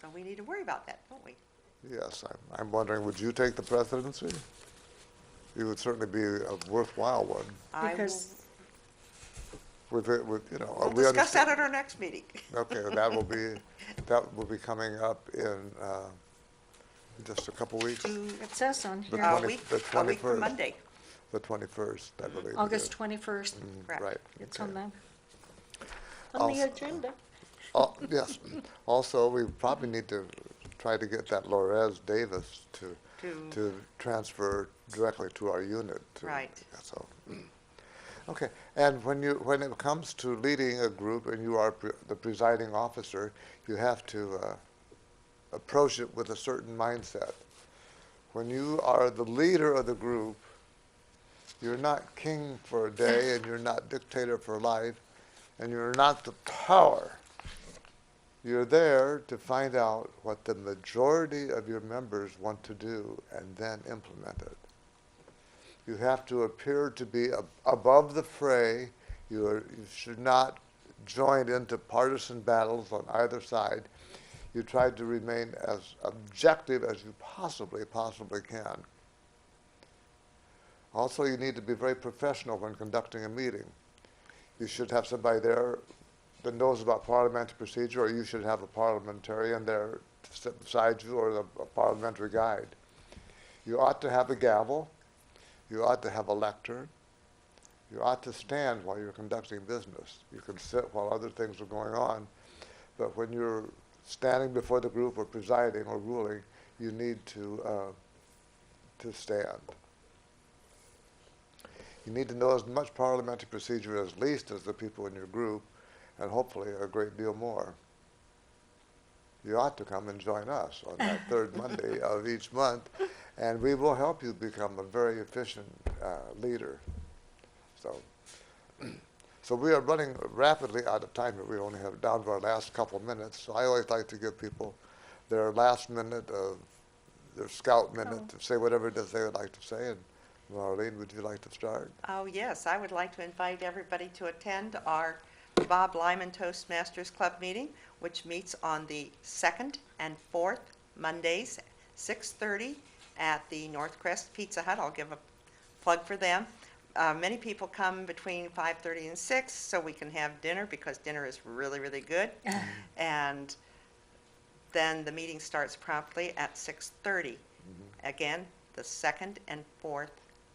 So we need to worry about that, don't we? Yes, I'm wondering, would you take the presidency? You would certainly be a worthwhile one. Because With you know, We'll we discuss that understand. at our next meeting. Okay, that will be coming up in just a couple weeks. it says on The here, 20 A week the from 21st. Monday. The 21st, I believe. it August is. 21st. Correct. Right. It's okay. on the Also- agenda. Yes. Also, we probably need to try to get that Lorez Davis to transfer directly to our unit. Right. So, okay. And when it comes to leading a group and you are the presiding officer, you have to approach it with a certain mindset. When you are the leader of the group, you're not king for a day and you're not dictator for life and you're not the power. You're there to find out what the majority of your members want to do and then implement it. You have to appear to be above the fray. You should not join into partisan battles on either side. You try to remain as objective as you possibly can. Also, you need to be very professional when conducting a meeting. You should have somebody there that knows about parliamentary procedure, or you should have a parliamentarian there to sit beside you, or a parliamentary guide. You ought to have a gavel. You ought to have a lectern. You ought to stand while you're conducting business. You can sit while other things are going on, but when you're standing before the group or presiding or ruling, you need to stand. You need to know as much parliamentary procedure as least as the people in your group, and hopefully a great deal more. You ought to come and join us on that third Monday of each month, and we will help you become a very efficient leader. So we are running rapidly out of time here. We only have down to our last couple minutes, so I always like to give people their last minute of their scout minute to say whatever it is they would like to say. And Marlene, would you like to start? Oh, yes, I would like to invite everybody to attend our Bob Lyman Toastmasters Club meeting, which meets on the 2nd and 4th Mondays, 6:30 at the Northcrest Pizza Hut. I'll give a plug for them. Many people come between 5:30 and 6 so we can have dinner, because dinner is really, really good. And then the meeting starts promptly at 6:30. Again, the 2nd and 4th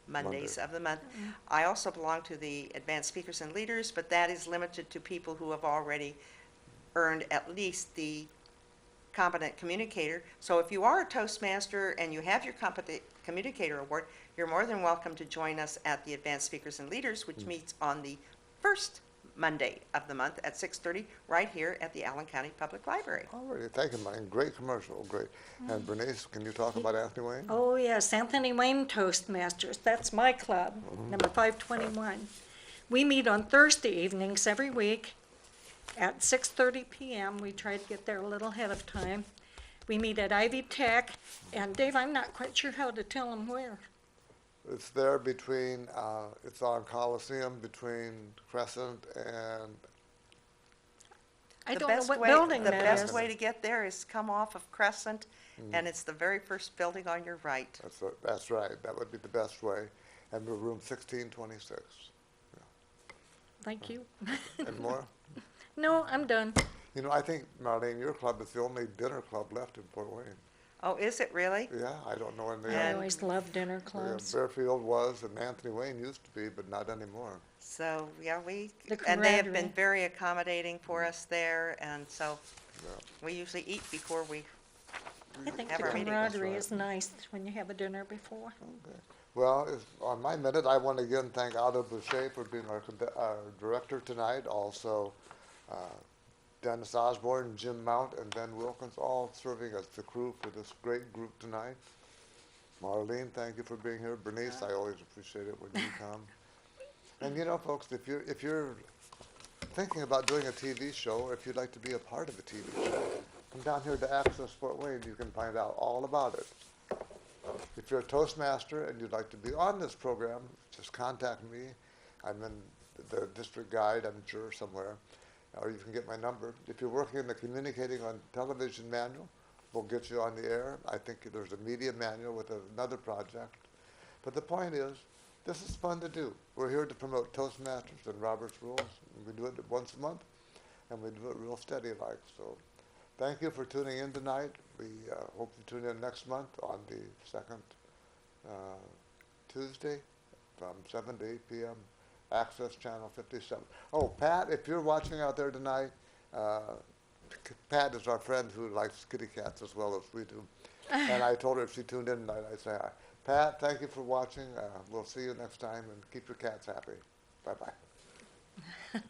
Mondays of the month. I also belong to the Advanced Speakers and Leaders, but that is limited to people who have already earned at least the Competent Communicator. So if you are a Toastmaster and you have your Competent Communicator Award, you're more than welcome to join us at the Advanced Speakers and Leaders, which meets on the first Monday of the month at 6:30 right here at the Allen County Public Library. All right, thank you, Marlene. Great commercial, great. And Bernice, can you talk about Anthony Wayne? Oh, yes, Anthony Wayne Toastmasters. That's my club, number 521. We meet on Thursday evenings every week at 6:30 p.m. We try to get there a little ahead of time. We meet at Ivy Tech, and Dave, I'm not quite sure how to tell them where. It's there between, it's on Coliseum between Crescent and, I don't know what building The that best is. way to get there is come off of Crescent, and it's the very first building on your right. that's right, that would be the best way. And we're room 1626. Thank you. And more? No, I'm done. You know, I think, Marlene, your club is the only dinner club left in Fort Wayne. Oh, is it really? Yeah, I don't know when they I are. always love dinner clubs. Bearfield was, and Anthony Wayne used to be, but not anymore. So, yeah, The and they have been camaraderie. very accommodating for us there, and so Yeah. we usually eat before we I think have the our meeting. camaraderie is nice when you have a dinner before. Well, on my minute, I want to again thank Ada Boucher for being our director tonight. Also, Dennis Osborne, Jim Mount, and Ben Wilkins, all serving as the crew for this great group tonight. Marlene, thank you for being here. Bernice, I always appreciate it when you come. And you know, folks, if you're thinking about doing a TV show, or if you'd like to be a part of a TV show, come down here to Access Fort Wayne. You can find out all about it. If you're a Toastmaster and you'd like to be on this program, just contact me. I'm in the district guide, I'm sure, somewhere. Or you can get my number. If you're working in the Communicating on Television manual, we'll get you on the air. I think there's a media manual with another project. But the point is, this is fun to do. We're here to promote Toastmasters and Robert's Rules. We do it once a month, and we do it real steady-like. So thank you for tuning in tonight. We hope you tune in next month on the second Tuesday from 7 to 8 p.m. Access Channel 57. Oh, Pat, if you're watching out there tonight, Pat is our friend who likes kitty cats as well as we do. And I told her if she tuned in tonight, I'd say hi. Pat, thank you for watching. We'll see you next time, and keep your cats happy. Bye-bye.